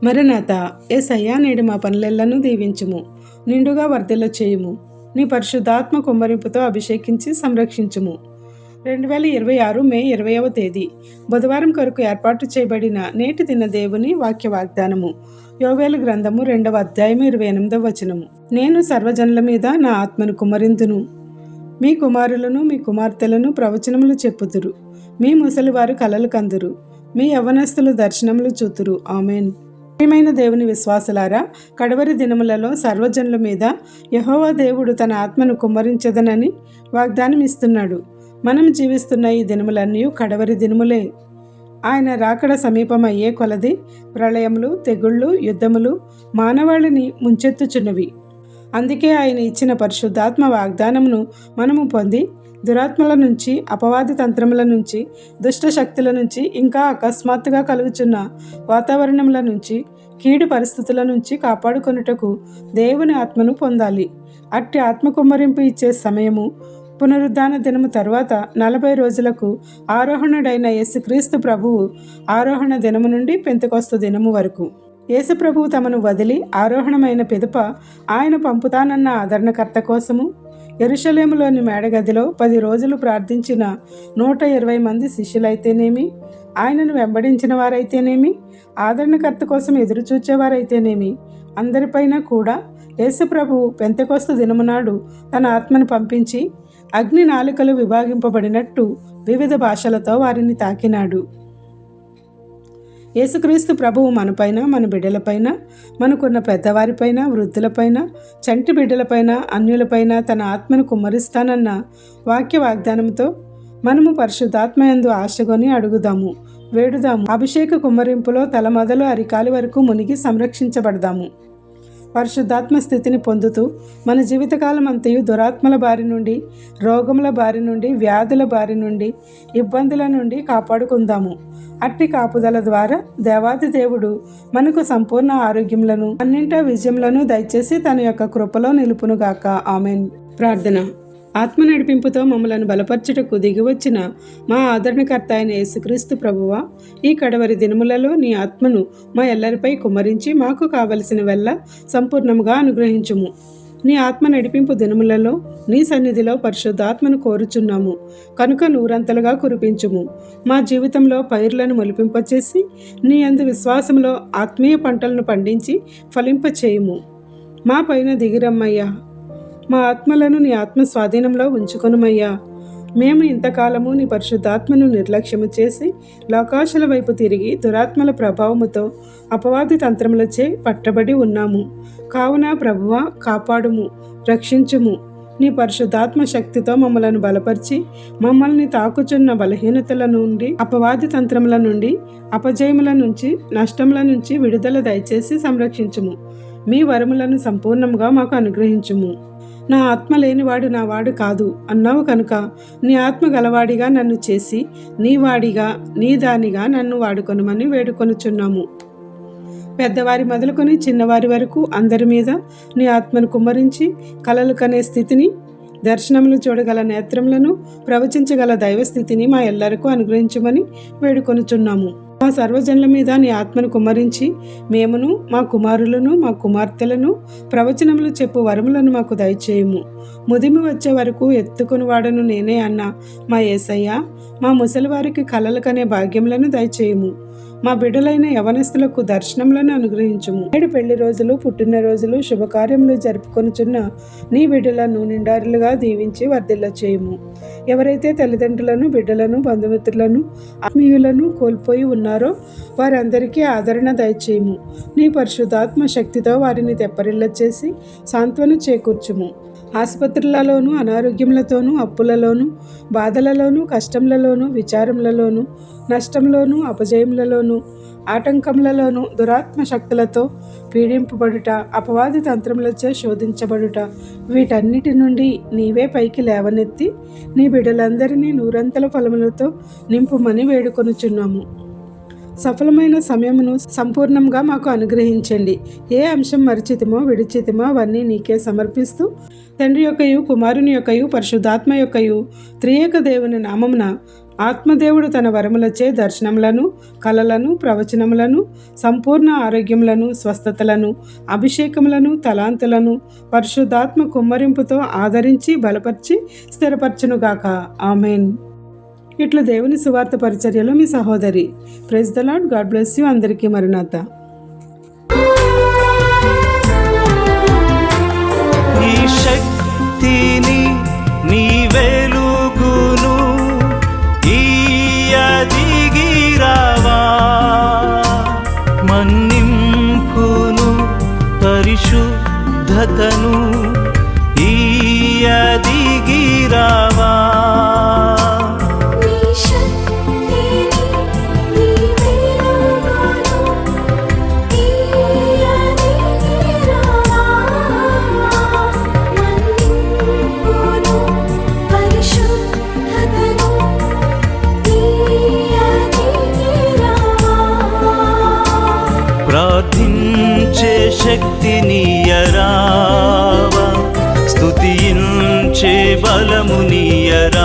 మరణాత యేసయ్యా నేడు మా పనులెల్లను దీవించుము, నిండుగా వర్ధిల్ల చేయుము, నీ పరిశుద్ధాత్మ కుమ్మరింపుతో అభిషేకించి సంరక్షించుము. 2026 మే 20వ తేదీ బుధవారం కొరకు ఏర్పాటు చేయబడిన నేటి దిన దేవుని వాక్య వాగ్దానము. యోవేలు గ్రంథము 2వ అధ్యాయము 28వ వచనము. నేను సర్వజనుల మీద నా ఆత్మను కుమ్మరిందును, మీ కుమారులను మీ కుమార్తెలను ప్రవచనములు చెప్పుదురు, మీ ముసలివారు కలలు కందురు, మీ యవ్వనస్తులు దర్శనములు చూతురు. ఆమెన్. ప్రియమైన దేవుని విశ్వాసులారా, కడవరి దినములలో సర్వజనుల మీద యెహోవా దేవుడు తన ఆత్మను కుమ్మరించదనని వాగ్దానం ఇస్తున్నాడు. మనం జీవిస్తున్న ఈ దినములన్నీ కడవరి దినములే. ఆయన రాకడ సమీపమయ్యే కొలది ప్రళయములు, తెగుళ్ళు, యుద్ధములు మానవాళిని ముంచెత్తుచున్నవి. అందుకే ఆయన ఇచ్చిన పరిశుద్ధాత్మ వాగ్దానమును మనము పొంది దురాత్మల నుంచి, అపవాది తంత్రముల నుంచి, దుష్ట శక్తుల నుంచి, ఇంకా అకస్మాత్తుగా కలుగుచున్న వాతావరణముల నుంచి, కీడు పరిస్థితుల నుంచి కాపాడుకొనుటకు దేవుని ఆత్మను పొందాలి. అట్టి ఆత్మ కుమ్మరింపు ఇచ్చే సమయము పునరుద్ధాన దినము తరువాత 40 రోజులకు ఆరోహణుడైన యేసుక్రీస్తు ప్రభువు ఆరోహణ దినము నుండి పెంతెకొస్తు దినము వరకు. యేసు ప్రభువు తమను వదిలి ఆరోహణమైన పిదప ఆయన పంపుతానన్న ఆదరణకర్త కోసము యెరూషలేములోని మేడగదిలో 10 రోజులు ప్రార్థించిన 120 మంది శిష్యులైతేనేమి, ఆయనను వెంబడించిన వారైతేనేమి, ఆదరణకర్త కోసం ఎదురు చూచేవారైతేనేమి, అందరిపైన కూడా యేసు ప్రభువు పెంతెకొస్తు దినమునాడు తన ఆత్మను పంపించి అగ్ని నాలుకలు విభాగింపబడినట్టు వివిధ భాషలతో వారిని తాకినాడు. యేసుక్రీస్తు ప్రభువు మనపైన, మన బిడ్డలపైన, మనకున్న పెద్దవారిపైన, వృద్ధులపైన, చంటి బిడ్డలపైన, అన్యులపైన తన ఆత్మను కుమ్మరిస్తానన్న వాక్య వాగ్దానంతో మనము పరిశుద్ధాత్మయందు ఆశగొని అడుగుదాము, వేడుదాము. అభిషేక కుమ్మరింపులో తల మొదలు అరికాలి వరకు మునిగి సంరక్షించబడదాము. పరిశుద్ధాత్మ స్థితిని పొందుతూ మన జీవితకాలం అంతయు దురాత్మల బారి నుండి, రోగముల బారి నుండి, వ్యాధుల బారి నుండి, ఇబ్బందుల నుండి కాపాడుకుందాము. అట్టి కాపుదల ద్వారా దేవాది దేవుడు మనకు సంపూర్ణ ఆరోగ్యములను, అన్నింటా విజయములను దయచేసి తన యొక్క కృపలో నిలుపునుగాక. ఆమెన్. ప్రార్థన. ఆత్మ నడిపింపుతో మమ్మలను బలపరచుటకు దిగివచ్చిన మా ఆదరణకర్త అయిన యేసుక్రీస్తు ప్రభువా, ఈ కడవరి దినములలో నీ ఆత్మను మా ఎల్లరిపై కుమ్మరించి మాకు కావలసిన వెళ్ళ సంపూర్ణముగా అనుగ్రహించుము. నీ ఆత్మ నడిపింపు దినములలో నీ సన్నిధిలో పరిశుద్ధాత్మను కోరుచున్నాము కనుక నూరంతలుగా కురిపించుము. మా జీవితంలో పైర్లను మొలిపింపచేసి నీ యందు విశ్వాసంలో ఆత్మీయ పంటలను పండించి ఫలింపచేయుము. మా పైన దిగిరమ్మయ్యా, మా ఆత్మలను నీ ఆత్మ స్వాధీనంలో ఉంచుకొనుమయ్యా. మేము ఇంతకాలము నీ పరిశుద్ధాత్మను నిర్లక్ష్యము చేసి లోకాశల వైపు తిరిగి దురాత్మల ప్రభావముతో అపవాది తంత్రములచే పట్టబడి ఉన్నాము. కావున ప్రభువా, కాపాడుము, రక్షించుము. నీ పరిశుద్ధాత్మ శక్తితో మమ్మలను బలపరిచి మమ్మల్ని తాకుచున్న బలహీనతల నుండి, అపవాది తంత్రముల నుండి, అపజయముల నుంచి, నష్టముల నుంచి విడుదల దయచేసి సంరక్షించుము. మీ వరములను సంపూర్ణంగా మాకు అనుగ్రహించుము. నా ఆత్మ లేనివాడు నా వాడు కాదు అన్నావు కనుక నీ ఆత్మ గలవాడిగా నన్ను చేసి నీ వాడిగా, నీ దానిగా నన్ను వాడుకొనుమని వేడుకొనుచున్నాము. పెద్దవారి మొదలుకొని చిన్నవారి వరకు అందరి మీద నీ ఆత్మను కుమ్మరించి కలలు కనే స్థితిని, దర్శనములు చూడగల నేత్రములను, ప్రవచించగల దైవస్థితిని మా ఎల్లరకు అనుగ్రహించమని వేడుకొనుచున్నాము. మా సర్వజనుల మీద నీ ఆత్మను కుమ్మరించి మేమును, మా కుమారులను, మా కుమార్తెలను ప్రవచనములు చెప్పు వరములను మాకు దయచేయము. ముదిమి వచ్చే వరకు ఎత్తుకుని వాడను నేనే అన్న మా యేసయ్య, మా ముసలివారికి కలలు కనే భాగ్యములను దయచేయము. మా బిడ్డలైన యవనస్తులకు దర్శనములను అనుగ్రహించుము. నేడు పెళ్లి రోజులు, పుట్టినరోజులు, శుభకార్యములు జరుపుకొనుచున్న నీ బిడ్డలను నిండారులుగా దీవించి వర్ధిల్ల చేయుము. ఎవరైతే తల్లిదండ్రులను, బిడ్డలను, బంధుమిత్రులను, ఆత్మీయులను కోల్పోయి ఉన్నారో వారందరికీ ఆదరణ దయచేయము. నీ పరిశుద్ధాత్మ శక్తితో వారిని తెప్పరిల్ల చేసి సాంత్వన చేకూర్చుము. ఆసుపత్రులలోనూ, అనారోగ్యములతోనూ, అప్పులలోనూ, బాధలలోనూ, కష్టములలోనూ, విచారములలోనూ, నష్టంలోనూ, అపజయములలోనూ, ఆటంకములలోనూ, దురాత్మ శక్తులతో పీడింపబడుట, అపవాది తంత్రములచే శోధించబడుట, వీటన్నిటి నుండి నీవే పైకి లేవనెత్తి నీ బిడ్డలందరినీ నూరంతల ఫలములతో నింపుమని వేడుకొనుచున్నాము. సఫలమైన సమయమును సంపూర్ణంగా మాకు అనుగ్రహించండి. ఏ అంశం మరిచితిమో, విడిచితిమో అవన్నీ నీకే సమర్పిస్తూ తండ్రి యొక్కయు, కుమారుని యొక్కయు, పరిశుద్ధాత్మ యొక్కయు త్రియేక దేవుని నామమున ఆత్మదేవుడు తన వరములచే దర్శనములను, కలలను, ప్రవచనములను, సంపూర్ణ ఆరోగ్యములను, స్వస్థతలను, అభిషేకములను, తలాంతులను పరిశుద్ధాత్మ కుమ్మరింపుతో ఆదరించి బలపరిచి స్థిరపరచునుగాక. ఆమెన్. ఇట్లా దేవుని సువార్త పరిచర్యలో మీ సహోదరి. Praise the Lord. God bless you. అందరికీ మరణాత. నీ శక్తిని, నీ వెలుగును దిగిరావా, మన్నింపును పరిశుద్ధతను దిగిరావా. ప్రార్థించే శక్తినియరావా, స్తుతించే బలమునియరావా,